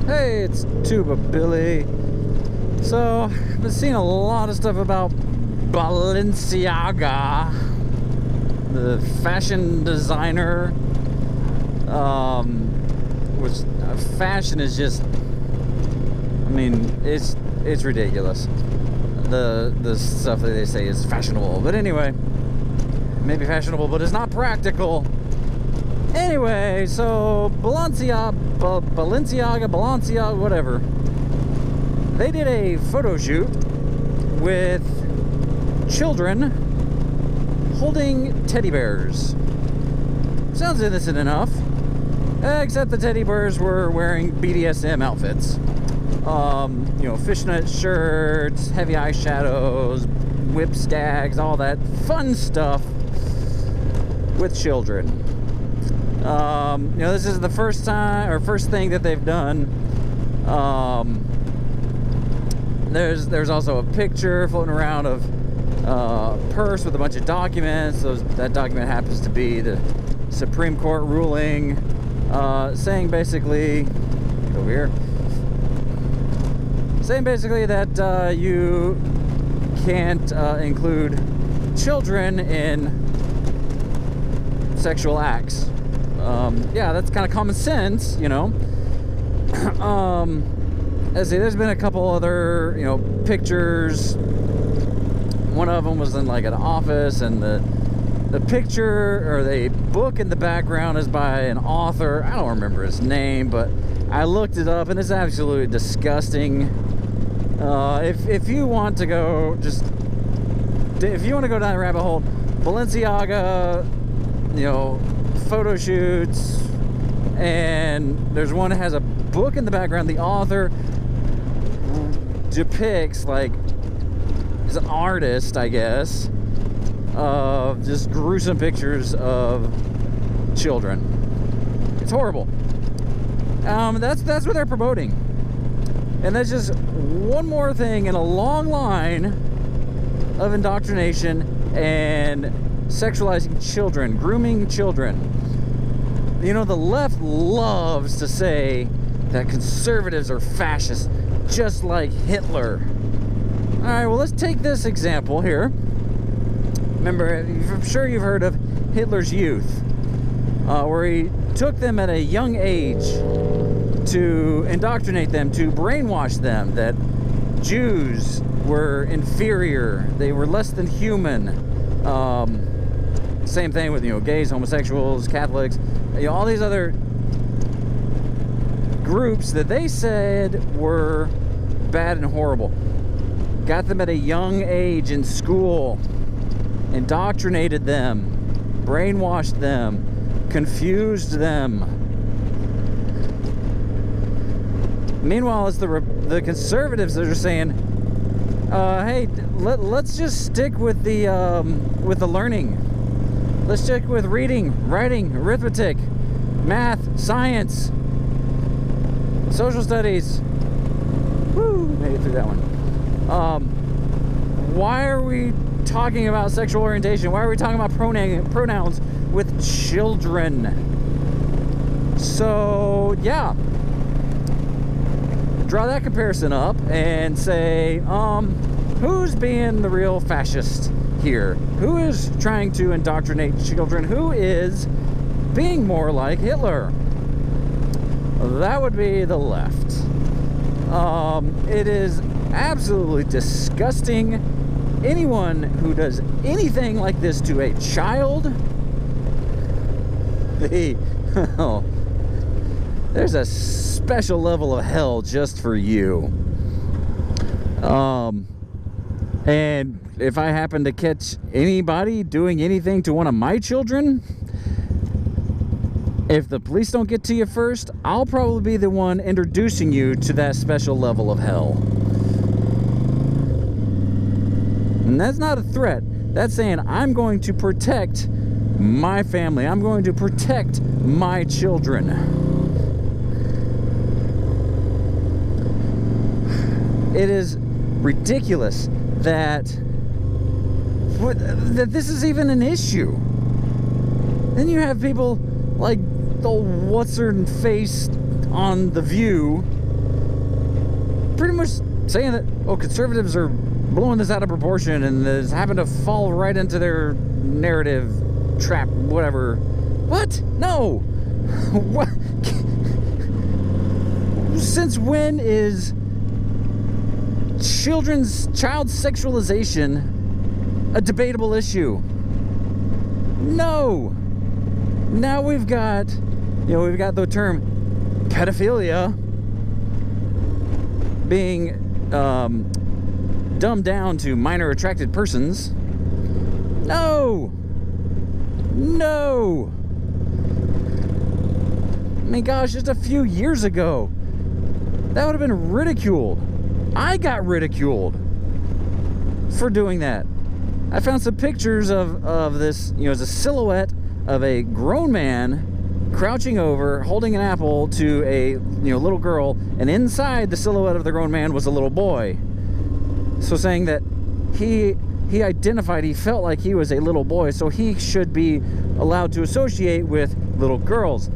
Hey, it's Tuba Billy. So, I've been seeing a lot of stuff about Balenciaga, the fashion designer. Which fashion is just, I mean, it's ridiculous. The stuff that they say is fashionable, but anyway, maybe fashionable, but it's not practical. Anyway, so Balenciaga, whatever. They did a photo shoot with children holding teddy bears. Sounds innocent enough, except the teddy bears were wearing BDSM outfits. You know, fishnet shirts, heavy eyeshadows, whip stags, all that fun stuff with children. You know, this is the first thing that they've done. There's also a picture floating around of a purse with a bunch of documents. That document happens to be the Supreme Court ruling, saying basically, over here, saying basically that you can't include children in sexual acts. Yeah, that's kind of common sense, you know. Let's see, there's been a couple other, you know, pictures. One of them was in like an office, and the picture or the book in the background is by an author. I don't remember his name, but I looked it up and it's absolutely disgusting. If you want to go down the rabbit hole, Balenciaga, you know, photo shoots, and there's one that has a book in the background. The author depicts, like, is an artist, I guess, of just gruesome pictures of children. It's horrible. That's what they're promoting, and that's just one more thing in a long line of indoctrination and sexualizing children, grooming children. You know, the left loves to say that conservatives are fascists, just like Hitler. All right, well, let's take this example here. Remember, I'm sure you've heard of Hitler's Youth, where he took them at a young age to indoctrinate them, to brainwash them that Jews were inferior, they were less than human. Same thing with, you know, gays, homosexuals, Catholics, you know, all these other groups that they said were bad and horrible. Got them at a young age in school, indoctrinated them, brainwashed them, confused them. Meanwhile, it's the conservatives that are saying, hey, let's just stick with the learning. Let's stick with reading, writing, arithmetic, math, science, social studies. Woo, made it through that one. Why are we talking about sexual orientation? Why are we talking about pronouns with children? So, yeah. Draw that comparison up and say, who's being the real fascist here? Who is trying to indoctrinate children? Who is being more like Hitler? That would be the left. It is absolutely disgusting. Anyone who does anything like this to a child, there's a special level of hell just for you. And if I happen to catch anybody doing anything to one of my children, if the police don't get to you first, I'll probably be the one introducing you to that special level of hell. And that's not a threat. That's saying I'm going to protect my family. I'm going to protect my children. It is ridiculous that this is even an issue. Then you have people like the what's-her-face on The View pretty much saying that, oh, conservatives are blowing this out of proportion and this happened to fall right into their narrative trap, whatever. What? No. What? Since when is child sexualization a debatable issue? No. Now we've got the term pedophilia being dumbed down to minor attracted persons. No. No. I mean, gosh, just a few years ago, that would have been ridiculed. I got ridiculed for doing that. I found some pictures of this, as a silhouette of a grown man crouching over, holding an apple to a little girl, and inside the silhouette of the grown man was a little boy. So saying that he identified, he felt like he was a little boy, so he should be allowed to associate with little girls.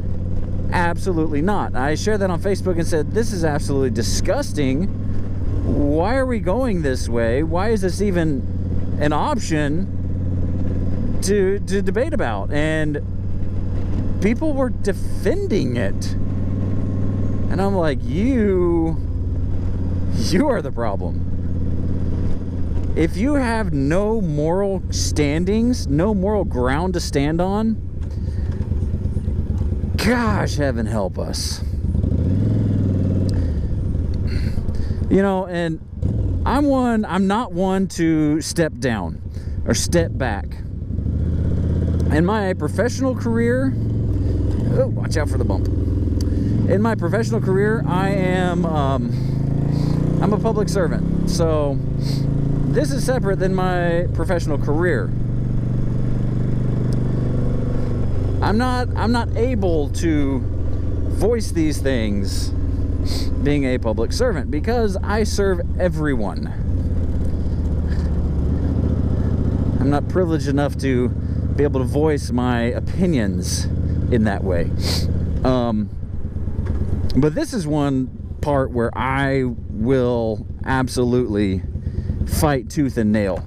Absolutely not. I shared that on Facebook and said, this is absolutely disgusting. Why are we going this way? Why is this even an option to debate about? And people were defending it. And I'm like, you are the problem. If you have no moral standings, no moral ground to stand on, gosh, heaven help us. And I'm not one to step down or step back. In my professional career, oh, watch out for the bump. In my professional career, I'm a public servant. So this is separate than my professional career. I'm not able to voice these things being a public servant because I serve everyone. I'm not privileged enough to be able to voice my opinions in that way. But this is one part where I will absolutely fight tooth and nail.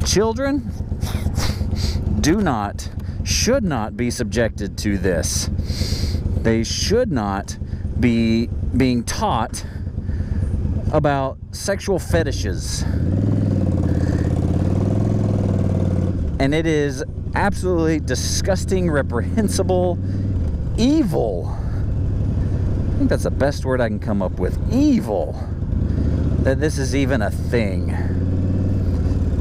Children should not be subjected to this. They should not be being taught about sexual fetishes. And it is absolutely disgusting, reprehensible, evil. I think that's the best word I can come up with. Evil. That this is even a thing.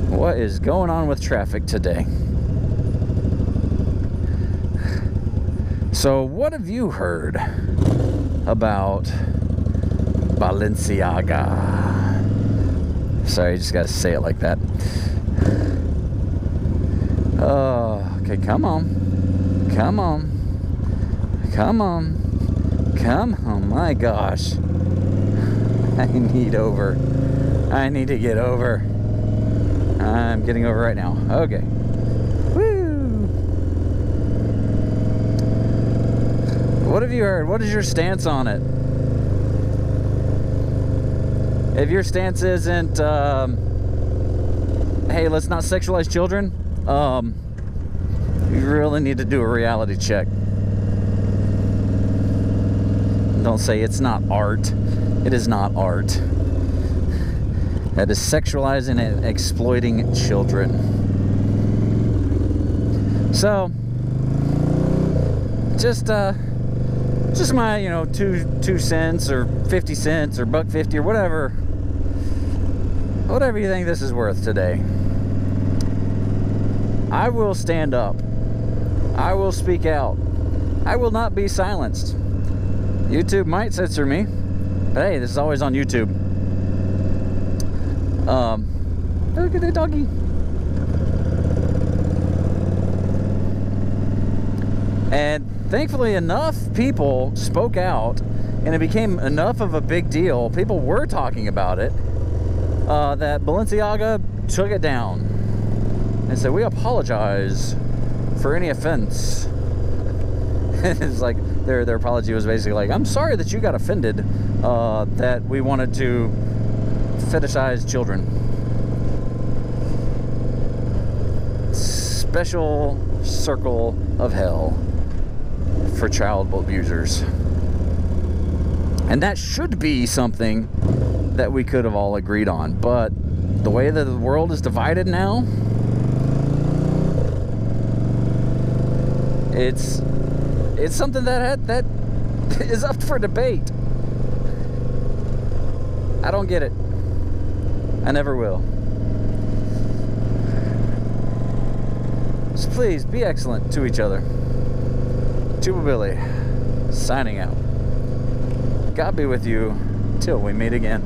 What is going on with traffic today? So what have you heard about Balenciaga? Sorry, you just got to say it like that. Oh, okay, come on. Come on. Come on. Come on, my gosh. I need to get over. I'm getting over right now. Okay. What have you heard? What is your stance on it? If your stance isn't, hey, let's not sexualize children, you really need to do a reality check. Don't say it's not art. It is not art. That is sexualizing and exploiting children. So, just my, 2 cents or 50 cents or $1.50 or whatever you think this is worth today. I will stand up. I will speak out. I will not be silenced. YouTube might censor me, but hey, this is always on YouTube. Look at the doggy. And thankfully enough people spoke out and it became enough of a big deal. People were talking about it, that Balenciaga took it down and said, we apologize for any offense. It's like, Their apology was basically like, I'm sorry that you got offended that we wanted to fetishize children. Special circle of hell for child abusers. And that should be something that we could have all agreed on. But the way that the world is divided now, it's something that is up for debate. I don't get it. I never will. So please be excellent to each other. Tuba Billy, signing out. God be with you till we meet again.